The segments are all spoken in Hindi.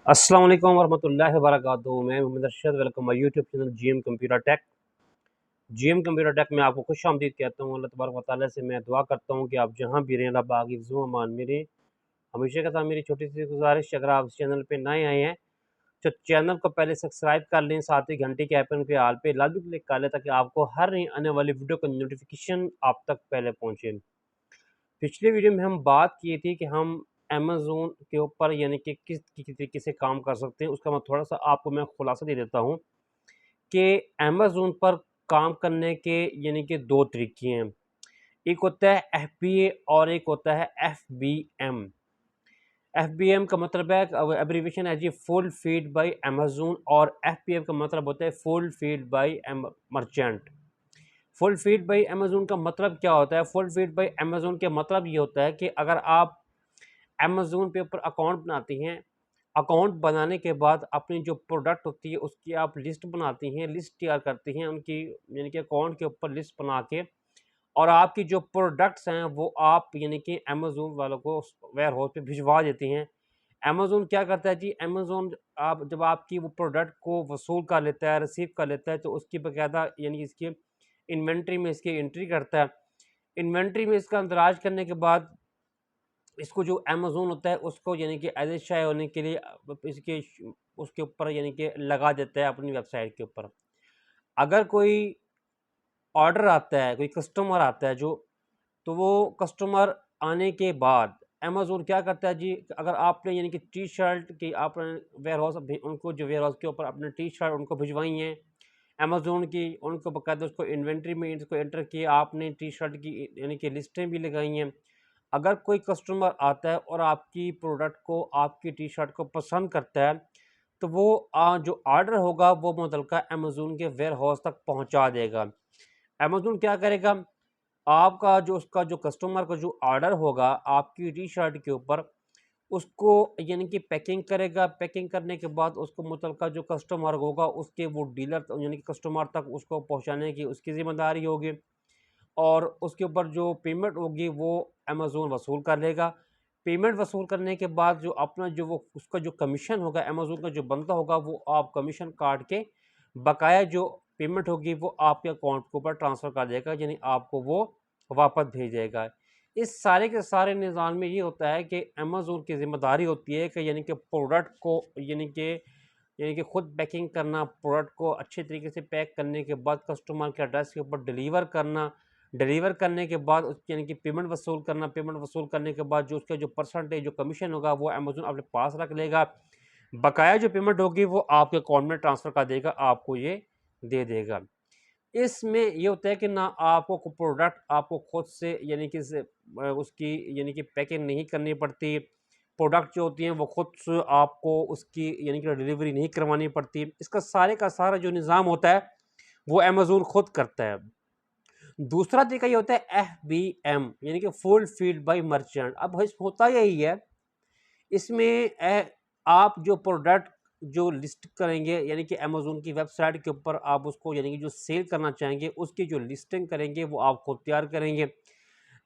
अस्सलाम वालेकुम वरहमतुल्लाहि वबरकातुहू। मैं Mohammad Arshad, welcome my YouTube channel GM computer tech. GM computer tech में आपको खुशामदीद कहता हूँ। अल्लाह तबारक व तआला से मैं दुआ करता हूँ कि आप जहाँ भी रहें अल्लाह पाक हिफ्ज़-ओ अमान में रहें। हमेशा के साथ मेरी छोटी सी गुजारिश, अगर आप इस चैनल पे नए आए हैं तो चैनल को पहले सब्सक्राइब कर लें, साथ ही घंटी के आइकन के ऑल पे लाजमी क्लिक कर लें ताकि आपको हर नई आने वाली वीडियो का नोटिफिकेशन आप तक पहले पहुँचे। पिछले वीडियो में हम बात की थी कि हम अमेज़न के ऊपर यानी कि किस तरीके से काम कर सकते हैं, उसका मैं थोड़ा-सा आपको मैं खुलासा दे देता हूँ कि अमेज़न पर काम करने के यानी कि 2 तरीके हैं। एक होता है एफबीए और एक होता है एफबीएम। एफबीएम का मतलब है एब्रिविएशन है जी फुलफिल्ड बाय अमेज़न, और एफबीएम का मतलब होता है fulfilled by merchant. Fulfilled by Amazon का मतलब क्या होता है? फुलफिल्ड बाय अमेज़न का मतलब ये होता है कि अगर आप अमेज़न पे ऊपर अकाउंट बनाती हैं, अकाउंट बनाने के बाद अपनी जो प्रोडक्ट होती है उसकी आप लिस्ट बनाती हैं, लिस्ट तैयार करती हैं उनकी, यानी कि अकाउंट के ऊपर लिस्ट बना के, और आपकी जो प्रोडक्ट्स हैं वो आप यानी कि अमेज़न वालों को उस वेयर हाउस पे भिजवा देती हैं। अमेज़न क्या करता है जी, अमेज़न आप जब आपकी वो प्रोडक्ट को वसूल कर लेता है, रिसीव कर लेता है, तो उसकी बाकायदा यानी इसकी इन्वेंट्री में इसकी एंट्री करता है। इन्वेंट्री में इसका अंदराज करने के बाद इसको जो अमेज़न होता है उसको यानी कि एज ए शाये होने के लिए इसके उसके ऊपर यानी कि लगा देता है अपनी वेबसाइट के ऊपर। अगर कोई ऑर्डर आता है, कोई कस्टमर आता है जो, तो वो कस्टमर आने के बाद अमेज़न क्या करता है जी, अगर आपने यानी कि टी-शर्ट की आपने वेयरहाउस उनको जो वेयरहाउस के ऊपर अपने टी-शर्ट उनको भिजवाई हैं अमेज़न की, उनको बाकायदा उसको इन्वेंट्री में इसको एंटर किया आपने, टी-शर्ट की यानी कि लिस्टें भी लगाई हैं। अगर कोई कस्टमर आता है और आपकी प्रोडक्ट को, आपकी टी-शर्ट को पसंद करता है, तो वो जो ऑर्डर होगा वो मुतलका अमेज़न के वेयरहाउस तक पहुँचा देगा। अमेज़न क्या करेगा, आपका जो उसका जो कस्टमर का जो ऑर्डर होगा आपकी टी-शर्ट के ऊपर, उसको यानी कि पैकिंग करेगा। पैकिंग करने के बाद उसको मुतलका जो कस्टमर होगा उसके वो डीलर यानी कि कस्टमर तक उसको पहुँचाने की उसकी ज़िम्मेदारी होगी, और उसके ऊपर जो पेमेंट होगी वो अमेज़न वसूल कर लेगा। पेमेंट वसूल करने के बाद जो अपना जो वो उसका जो कमीशन होगा अमेज़न का जो बनता होगा वो आप कमीशन काट के बकाया जो पेमेंट होगी वो आपके अकाउंट के ऊपर ट्रांसफ़र कर देगा, यानी आपको वो वापस भेज देगा। इस सारे के सारे निज़ाम में ये होता है कि अमेज़न की ज़िम्मेदारी होती है कि यानी कि प्रोडक्ट को यानी कि खुद पैकिंग करना, प्रोडक्ट को अच्छे तरीके से पैक करने के बाद कस्टमर के एड्रेस के ऊपर डिलीवर करना, डिलीवर करने के बाद उसकी यानी कि पेमेंट वसूल करना, पेमेंट वसूल करने के बाद जो उसका जो परसेंटेज जो कमीशन होगा वो अमेज़न अपने पास रख लेगा। बकाया जो पेमेंट होगी वो आपके अकाउंट में ट्रांसफ़र कर देगा, आपको ये दे देगा। इसमें ये होता है कि ना आपको प्रोडक्ट आपको खुद से यानी कि उसकी यानी कि पैकिंग नहीं करनी पड़ती। प्रोडक्ट जो होती हैं वो खुद से आपको उसकी यानी कि डिलीवरी नहीं करवानी पड़ती। इसका सारे का सारा जो निज़ाम होता है वो अमेज़न खुद करता है। दूसरा तरीका ये होता है एफबीएम, यानी कि फुलफिल्ड बाय मर्चेंट। अब इस होता यही है, इसमें आप जो प्रोडक्ट जो लिस्ट करेंगे यानी कि अमेज़न की वेबसाइट के ऊपर आप उसको यानी कि जो सेल करना चाहेंगे उसकी जो लिस्टिंग करेंगे वो आप खुद तैयार करेंगे।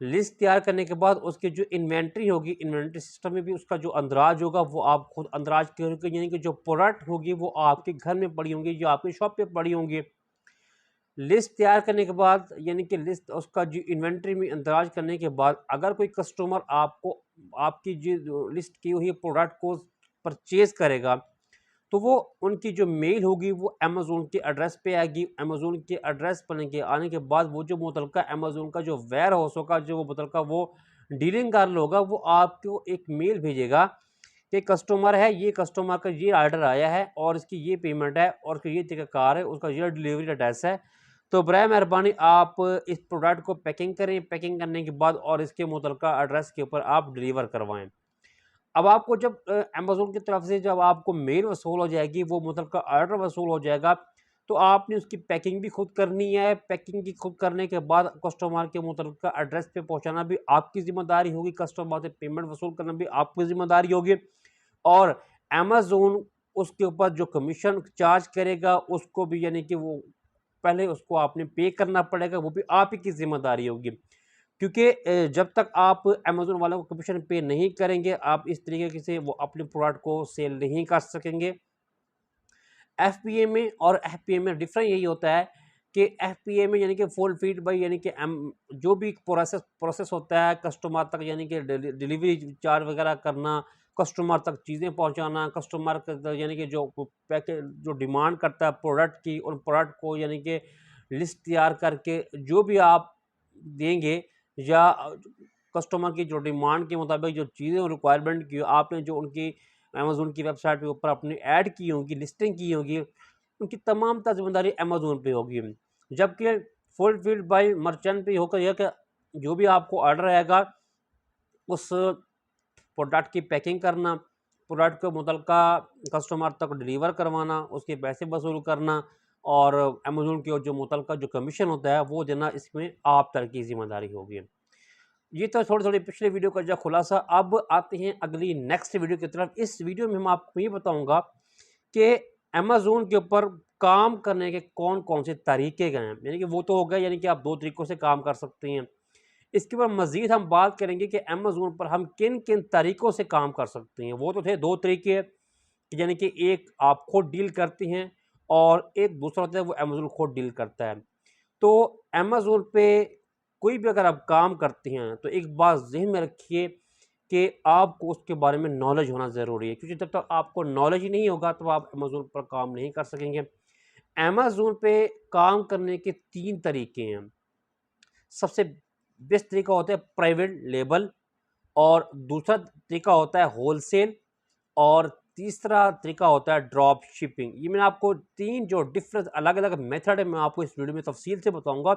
लिस्ट तैयार करने के बाद उसकी जो इन्वेंट्री होगी, इन्वेंट्री सिस्टम में भी उसका जो अंदराज होगा वो आप खुद अंदराज करोगे, यानी कि जो प्रोडक्ट होगी वो आपके घर में पड़ी होंगी, जो आपकी शॉप पे पड़ी होंगी। लिस्ट तैयार करने के बाद यानी कि लिस्ट उसका जो इन्वेंट्री में अंदराज करने के बाद अगर कोई कस्टमर आपको आपकी जो लिस्ट की हुई प्रोडक्ट को परचेज करेगा, तो वो उनकी जो मेल होगी वो अमेज़न के एड्रेस पे आएगी। अमेज़न के एड्रेस पर के आने के बाद वो जो मुतलका अमेज़न का जो वेयर हाउस होगा, जो वो मुतलका वो डीलिंग गर्ल होगा, वो आपको एक मेल भेजेगा कि कस्टमर है, ये कस्टमर का ये ऑर्डर आया है और इसकी ये पेमेंट है और ये तरीक़ाकार है, उसका ये डिलीवरी एड्रेस है। तो बराए मेहरबानी आप इस प्रोडक्ट को पैकिंग करें, पैकिंग करने के बाद और इसके मुतलका एड्रेस के ऊपर आप डिलीवर करवाएँ। अब आपको जब अमेज़न की तरफ से जब आपको मेल वसूल हो जाएगी, वो मुतलका ऑर्डर वसूल हो जाएगा, तो आपने उसकी पैकिंग भी खुद करनी है। पैकिंग की खुद करने के बाद कस्टमर के मुतलका एड्रेस पे पहुँचाना भी आपकी ज़िम्मेदारी होगी, कस्टमर से पेमेंट वसूल करना भी आपकी ज़िम्मेदारी होगी, और अमेज़न उसके ऊपर जो कमीशन चार्ज करेगा उसको भी यानी कि वो पहले उसको आपने पे करना पड़ेगा, वो भी आप ही की ज़िम्मेदारी होगी। क्योंकि जब तक आप अमेज़न वालों को कमीशन पे नहीं करेंगे, आप इस तरीके से वो अपने प्रोडक्ट को सेल नहीं कर सकेंगे। एफपीए में और एफपीए में डिफरेंस यही होता है कि एफपीए में यानी कि फुलफिल्ड बाय यानी कि जो भी प्रोसेस होता है कस्टमर तक, यानी कि डिलीवरी चार्ज वगैरह करना, कस्टमर तक चीज़ें पहुंचाना, कस्टमर यानी कि जो पैकेज जो डिमांड करता है प्रोडक्ट की, उन प्रोडक्ट को यानी कि लिस्ट तैयार करके जो भी आप देंगे, या कस्टमर की जो डिमांड के मुताबिक जो चीज़ें रिक्वायरमेंट की आपने जो उनकी अमेज़न की वेबसाइट के ऊपर अपनी ऐड की होंगी, लिस्टिंग की होगी, उनकी तमाम ज़िम्मेदारी अमेज़न पे होगी। जबकि फुलफिल्ड बाय मर्चेंट पे होकर यह कि जो भी आपको ऑर्डर आएगा उस प्रोडक्ट की पैकिंग करना, प्रोडक्ट को मुतलका कस्टमर तक डिलीवर करवाना, उसके पैसे वसूल करना, और अमेज़न की जो मुतलका जो कमीशन होता है वो देना, इसमें आप तक की ज़िम्मेदारी होगी। ये तो थोड़ी-थोड़ी पिछले वीडियो का जो खुलासा। अब आते हैं अगली नेक्स्ट वीडियो की तरफ। इस वीडियो में हम आपको ये बताऊँगा कि अमेज़न के ऊपर काम करने के कौन-कौन से तरीके गए हैं। यानी कि वो तो हो गए, यानी कि आप 2 तरीकों से काम कर सकते हैं। इसके ऊपर मज़ीद हम बात करेंगे कि अमेज़न पर हम किन-किन तरीकों से काम कर सकते हैं। वो तो थे 2 तरीके, यानी कि एक आप खुद डील करते हैं और एक दूसरा होता है वो अमेज़न खुद डील करता है। तो अमेज़न पे कोई भी अगर आप काम करते हैं तो एक बात ज़हन में रखिए कि आपको उसके बारे में नॉलेज होना ज़रूरी है, क्योंकि जब तक आपको नॉलेज ही नहीं होगा तो आप अमेज़न पर काम नहीं कर सकेंगे। अमेज़न पे काम करने के 3 तरीके हैं। सबसे बेस्ट तरीका होता है प्राइवेट लेबल, और दूसरा तरीका होता है होलसेल, और तीसरा तरीका होता है ड्रॉप शिपिंग। ये मैंने आपको 3 जो डिफरेंट अलग-अलग मेथड है मैं आपको इस वीडियो में तफ़सील से बताऊँगा।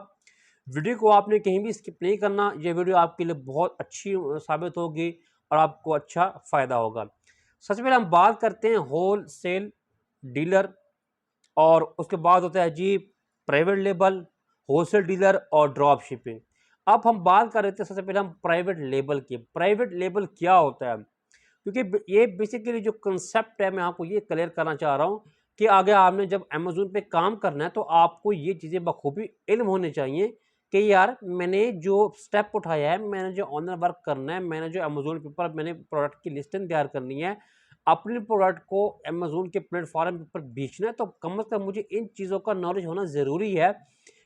वीडियो को आपने कहीं भी स्किप नहीं करना, ये वीडियो आपके लिए बहुत अच्छी साबित होगी और आपको अच्छा फ़ायदा होगा। सबसे पहले हम बात करते हैं होलसेल डीलर, और उसके बाद होता है जी प्राइवेट लेबल, होलसेल डीलर और ड्रॉप शिपिंग। अब हम बात कर रहे थे सबसे पहले हम प्राइवेट लेबल की। प्राइवेट लेबल क्या होता है? क्योंकि ये बेसिकली जो कंसेप्ट है मैं आपको ये क्लियर करना चाह रहा हूँ कि आगे आपने जब अमेज़न पे काम करना है तो आपको ये चीज़ें बखूबी इल्म होने चाहिए कि यार मैंने जो स्टेप उठाया है, मैंने जो ऑनलाइन वर्क करना है, मैंने जो अमेज़न के ऊपर मैंने प्रोडक्ट की लिस्टिंग तैयार करनी है, अपने प्रोडक्ट को अमेज़न के प्लेटफॉर्म पर बेचना है, तो कम से कम मुझे इन चीज़ों का नॉलेज होना ज़रूरी है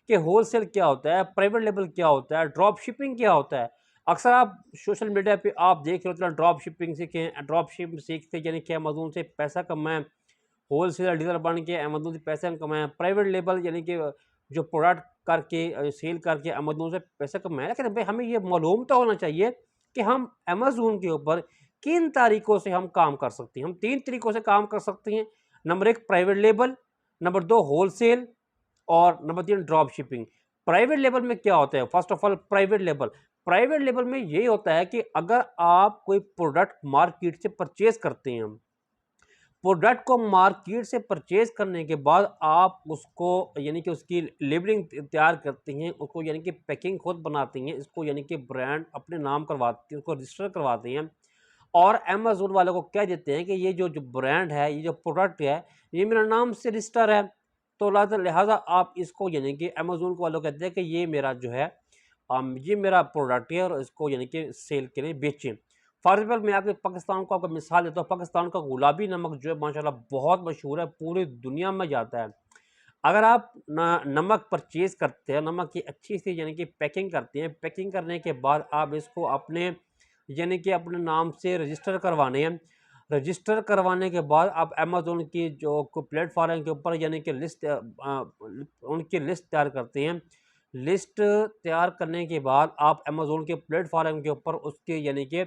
कि होलसेल क्या होता है, प्राइवेट लेबल क्या होता है, ड्रॉप शिपिंग क्या होता है। अक्सर आप सोशल मीडिया पे आप देख रहे हो ड्रॉप शिपिंग सीखें, ड्रॉप शिप सीख के यानी कि अमेज़न से पैसा कमाएँ, होलसेलर डीलर बन के अमेज़न से पैसे कमाएँ, प्राइवेट लेबल यानी कि जो प्रोडक्ट करके सेल करके अमेज़न से पैसा कमाएँ। लेकिन भई हमें ये मालूम तो होना चाहिए कि हम अमेज़न के ऊपर किन तरीकों से हम काम कर सकते हैं। हम 3 तरीकों से काम कर सकते हैं। Number 1 private label, number 2 wholesale, और number 3 drop shipping. Private label में क्या होता है? First of all private label में यही होता है कि अगर आप कोई प्रोडक्ट मार्केट से परचेज़ करते हैं, प्रोडक्ट को मार्केट से परचेज़ करने के बाद आप उसको यानी कि उसकी लेबलिंग तैयार करते हैं, उसको यानी कि पैकिंग खुद बनाते हैं, इसको यानी कि ब्रांड अपने नाम करवाते हैं, उसको रजिस्टर करवाते हैं, और अमेज़न वालों को कह देते हैं कि ये जो जो ब्रांड है, ये जो प्रोडक्ट है, ये मेरा नाम से रजिस्टर है। तो लिहाज़ा आप इसको यानी कि अमेज़न वालों कहते हैं कि ये मेरा जो है ये मेरा प्रोडक्ट है और इसको यानी कि सेल के लिए बेचें। फॉर एग्ज़ाम्पल मैं आपके पाकिस्तान को आपको मिसाल देता हूँ, पाकिस्तान का गुलाबी नमक जो है माशाल्लाह बहुत मशहूर है, पूरी दुनिया में जाता है। अगर आप नमक परचेज़ करते हैं, नमक की अच्छी सी यानी कि पैकिंग करते हैं, पैकिंग करने के बाद आप इसको अपने यानी कि अपने नाम से रजिस्टर करवाने हैं। रजिस्टर करवाने के बाद आप अमेज़न की जो प्लेटफ़ॉर्म के ऊपर यानी कि उनकी लिस्ट तैयार करते हैं। लिस्ट तैयार करने के बाद आप अमेज़न के प्लेटफ़ॉर्म के ऊपर उसके यानी कि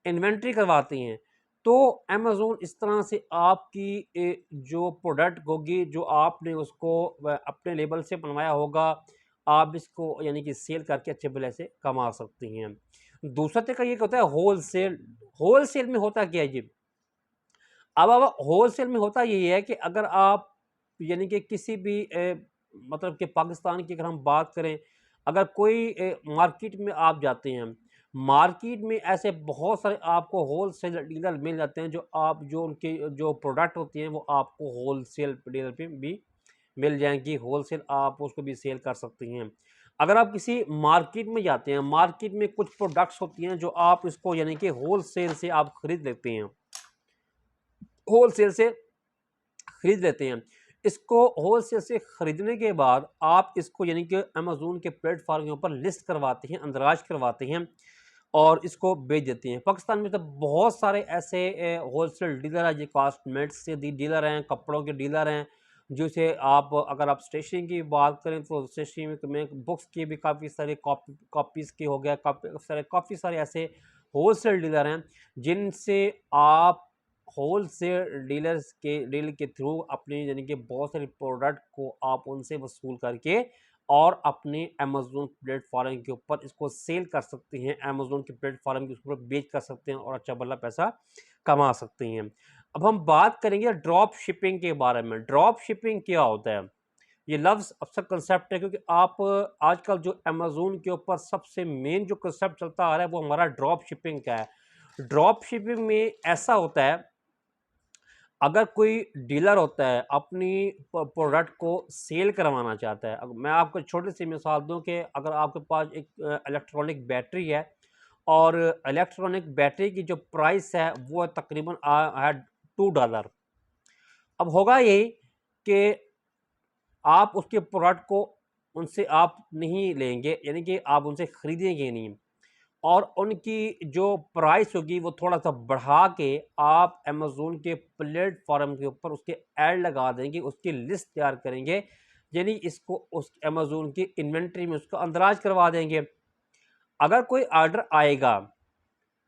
इन्वेंट्री करवाती हैं। तो अमेज़न इस तरह से आपकी जो प्रोडक्ट होगी, जो आपने उसको अपने लेबल से बनवाया होगा, आप इसको यानी कि सेल करके अच्छे पैसे कमा सकती हैं। दूसरा तरीका ये होता है होलसेल। होलसेल में होता क्या है जी? अब होलसेल में होता ये है कि अगर आप यानी कि किसी भी मतलब कि पाकिस्तान की अगर हम बात करें, अगर कोई मार्केट में आप जाते हैं, मार्केट में ऐसे बहुत सारे आपको होलसेल डीलर मिल जाते हैं जो उनके जो प्रोडक्ट होते हैं वो आपको होलसेल डीलर पे भी मिल जाएंगी, होलसेल आप उसको भी सेल कर सकती हैं। अगर आप किसी मार्केट में जाते हैं, मार्केट में कुछ प्रोडक्ट्स होती हैं जो आप इसको यानी कि होलसेल से आप खरीद लेते हैं, होलसेल से खरीद लेते हैं। इसको होलसेल से खरीदने के बाद आप इसको यानी कि अमेज़न के प्लेटफ़ॉर्म के ऊपर लिस्ट करवाते हैं, अंदराज करवाते हैं और इसको बेच देते हैं। पाकिस्तान में तो बहुत सारे ऐसे होलसेल डीलर हैं, जो कॉस्मेटिक्स के डीलर हैं, कपड़ों के डीलर हैं, जैसे आप अगर आप स्टेशनरी की बात करें तो स्टेशनरी में बुक्स की भी काफ़ी सारी कॉपीज़ की हो गया, काफ़ी सारे ऐसे होलसेल डीलर हैं, जिनसे आप होलसेल डील के थ्रू अपनी यानी कि बहुत सारे प्रोडक्ट को आप उनसे वसूल करके और अपने अमेज़न प्लेटफ़ॉर्म के ऊपर इसको सेल कर सकते हैं, अमेज़न के प्लेटफ़ॉर्म के ऊपर बेच कर सकते हैं और अच्छा भला पैसा कमा सकते हैं। अब हम बात करेंगे ड्रॉप शिपिंग के बारे में। ड्रॉप शिपिंग क्या होता है? ये लफ्ज़ अच्छा कंसेप्ट है, क्योंकि आप आजकल जो अमेज़न के ऊपर सबसे मेन जो कंसेप्ट चलता आ रहा है वो हमारा ड्रॉप शिपिंग का है। ड्रॉप शिपिंग में ऐसा होता है, अगर कोई डीलर होता है अपनी प्रोडक्ट को सेल करवाना चाहता है, मैं आपको छोटी सी मिसाल दूं कि अगर आपके पास एक इलेक्ट्रॉनिक बैटरी है और इलेक्ट्रॉनिक बैटरी की जो प्राइस है वो तकरीबन है $2। अब होगा यही कि आप उसके प्रोडक्ट को उनसे आप नहीं लेंगे, यानी कि आप उनसे खरीदेंगे नहीं, और उनकी जो प्राइस होगी वो थोड़ा-सा बढ़ा के आप अमेज़न के प्लेटफ़ॉर्म के ऊपर उसके ऐड लगा देंगे, उसकी लिस्ट तैयार करेंगे, यानी इसको उस अमेज़न की इन्वेंटरी में उसका अंदराज करवा देंगे। अगर कोई ऑर्डर आएगा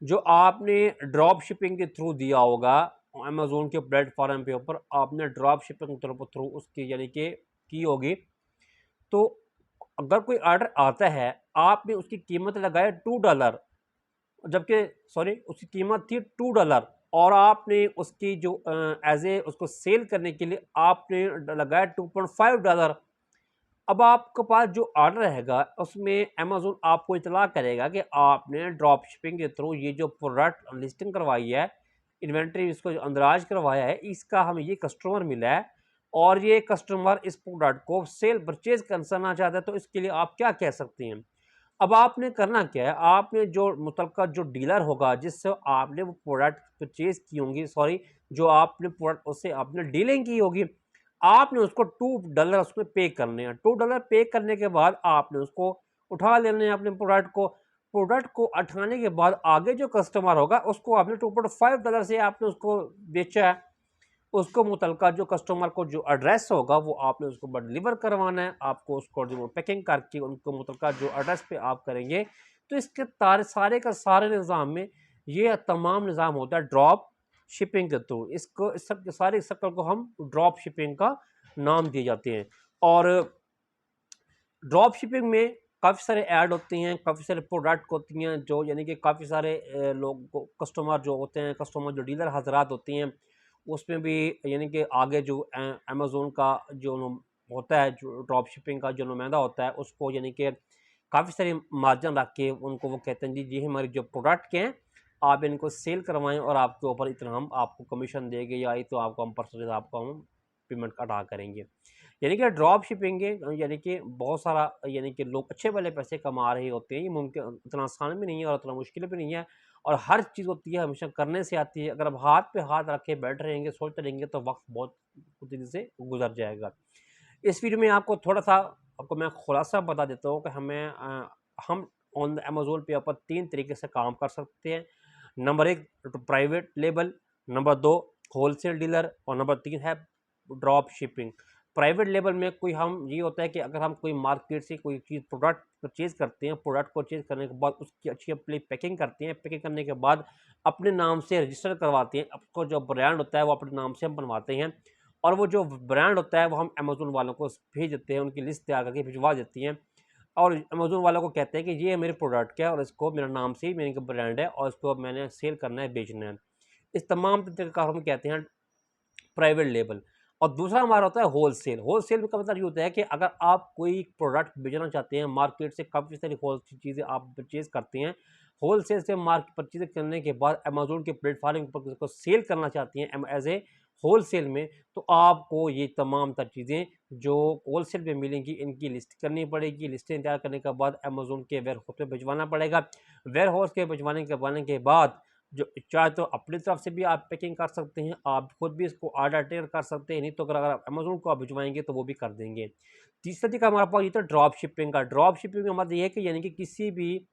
जो आपने ड्रॉप शिपिंग के थ्रू दिया होगा, अमेज़न के प्लेटफ़ॉर्म के ऊपर आपने ड्रॉप शिपिंग के थ्रू उसकी यानी कि की होगी, तो अगर कोई ऑर्डर आता है, आपने उसकी कीमत लगाया $2, जबकि सॉरी उसकी कीमत थी $2 और आपने उसकी जो एज ए उसको सेल करने के लिए आपने लगाया $2.5। अब आपके पास जो ऑर्डर रहेगा उसमें अमेज़न आपको इतला करेगा कि आपने ड्रॉप शिपिंग के थ्रू ये जो प्रोडक्ट लिस्टिंग करवाई है, इन्वेंट्री इसको जो अंदराज करवाया है, इसका हमें ये कस्टमर मिला है और ये कस्टमर इस प्रोडक्ट को सेल परचेज करना चाहता है, तो इसके लिए आप क्या कह सकते हैं। अब आपने करना क्या है, आपने जो मुतलका जो डीलर होगा जिससे आपने वो प्रोडक्ट परचेज की होंगी, सॉरी जो आपने प्रोडक्ट उससे आपने डीलिंग की होगी, आपने उसको $2 उसको पे करने हैं। $2 पे करने के बाद आपने उसको उठा लेने हैं अपने प्रोडक्ट को उठाने के बाद आगे जो कस्टमर होगा उसको आपने $2.5 से आपने उसको बेचा है, उसको मुतलका जो कस्टमर को जो एड्रेस होगा वो आपने उसको डिलीवर करवाना है, आपको उसको जो पैकिंग करके उनको मुतलका जो एड्रेस पे आप करेंगे, तो इसके सारे का सारे निज़ाम में ये तमाम निज़ाम होता है ड्रॉप शिपिंग के थ्रू। इसको इस सब सारे सर्कल को हम ड्रॉप शिपिंग का नाम दिए जाते हैं। और ड्रॉप शिपिंग में काफ़ी सारे ऐड होते हैं, काफ़ी सारे प्रोडक्ट होती हैं, जो यानी कि काफ़ी सारे लोग को कस्टमर जो होते हैं, कस्टमर जो डीलर हज़रात होती हैं, उसमें भी यानी कि आगे जो अमेज़न का जो होता है, जो ड्रॉप शिपिंग का जो नुमाइंदा होता है, उसको यानी कि काफ़ी सारे मार्जिन रख के उनको वो कहते हैं जी ये हमारे जो प्रोडक्ट के हैं, आप इनको सेल करवाएँ और आपके ऊपर इतना हम आपको कमीशन देंगे या तो आपको हम परसेंटेज आपको हम पेमेंट अदा करेंगे। यानी कि ड्रॉप शिपिंग के यानी कि बहुत सारा यानी कि लोग अच्छे वाले पैसे कमा रहे होते हैं। ये मुमकिन इतना आसान भी नहीं है और इतना मुश्किल भी नहीं है, और हर चीज़ होती है हमेशा करने से आती है। अगर आप हाथ पे हाथ रख के बैठ रहेंगे, सोचते रहेंगे, तो वक़्त बहुत तेज़ी से गुज़र जाएगा। इस वीडियो में आपको थोड़ा-सा आपको मैं खुलासा बता देता हूँ कि हम ऑन द अमेज़न पे ऊपर 3 तरीके से काम कर सकते हैं। Number 1 private label, number 2 wholesale dealer और नंबर 3 है ड्रॉप शिपिंग। प्राइवेट लेबल में कोई हम ये होता है कि अगर हम कोई मार्केट से कोई चीज़ प्रोडक्ट परचेज़ करते हैं, प्रोडक्ट परचेज़ करने के बाद उसकी अच्छी अपनी पैकिंग करते हैं, पैकिंग करने के बाद अपने नाम से रजिस्टर करवाते हैं। आपको जो ब्रांड होता है वो अपने नाम से हम बनवाते हैं और वो जो ब्रांड होता है वो हम अमेज़न वालों को भेज देते हैं, उनकी लिस्ट तैयार करके भिजवा देती हैं और अमेज़न वालों को कहते हैं कि ये मेरे प्रोडक्ट का है और इसको मेरा नाम से ही मेरी ब्रांड है और इसको मैंने सेल करना है, बेचना है। इस तमाम तरीके का हम कहते हैं प्राइवेट लेबल। और दूसरा हमारा होता है होलसेल। होलसेल का मतलब ये होता है कि अगर आप कोई प्रोडक्ट बेचना चाहते हैं, मार्केट से काफ़ी सारी होलसेल चीज़ें आप परचेज़ करते हैं, होलसेल से परचेज़ करने के बाद अमेज़न के प्लेटफ़ॉर्म पर उसको सेल करना चाहती हैं एज़ ए होल सेल में, तो आपको ये तमाम तर चीज़ें जो होल सेल में मिलेंगी इनकी लिस्ट करनी पड़ेगी। लिस्टें तैयार करने के बाद अमेज़न के वेयर हाउस पे भिजवाना पड़ेगा। वेयर हाउस के भिजवाने के बाद जो चाहे तो अपनी तरफ से भी आप पैकिंग कर सकते हैं, आप खुद भी इसको ऑर्डर टेक कर सकते हैं, नहीं तो अगर आप अमेज़न को आप भिजवाएँगे तो वो भी कर देंगे। तीसरा तरीका हमारे पास ये था ड्रॉप शिपिंग का। ड्रॉप शिपिंग का मतलब ये है कि यानी कि किसी भी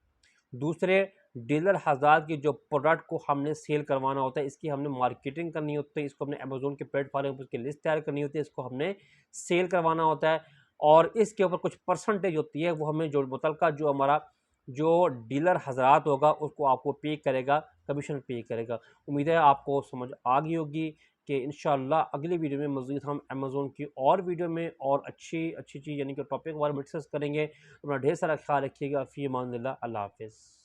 दूसरे डीलर हज़ार की जो प्रोडक्ट को हमने सेल करवाना होता है, इसकी हमने मार्केटिंग करनी होती है, इसको हमने अमेज़न के प्लेटफॉर्म पर उसकी लिस्ट तैयार करनी होती है, इसको हमने सेल करवाना होता है और इसके ऊपर कुछ परसेंटेज होती है, वो हमें जो मुतलका जो हमारा जो डीलर हज़रात होगा उसको आपको पे करेगा, कमीशन पे करेगा। उम्मीद है आपको समझ आ गई होगी कि इंशाअल्लाह अगली वीडियो में मज़ीद हम अमेज़न की और वीडियो में और अच्छी चीज़ यानी कि टॉपिक के बारे में डिस्कस करेंगे। अपना ढेर सारा ख्याल रखिएगा। फ़ी अमानिल्लाह। अल्लाह हाफ़िज़।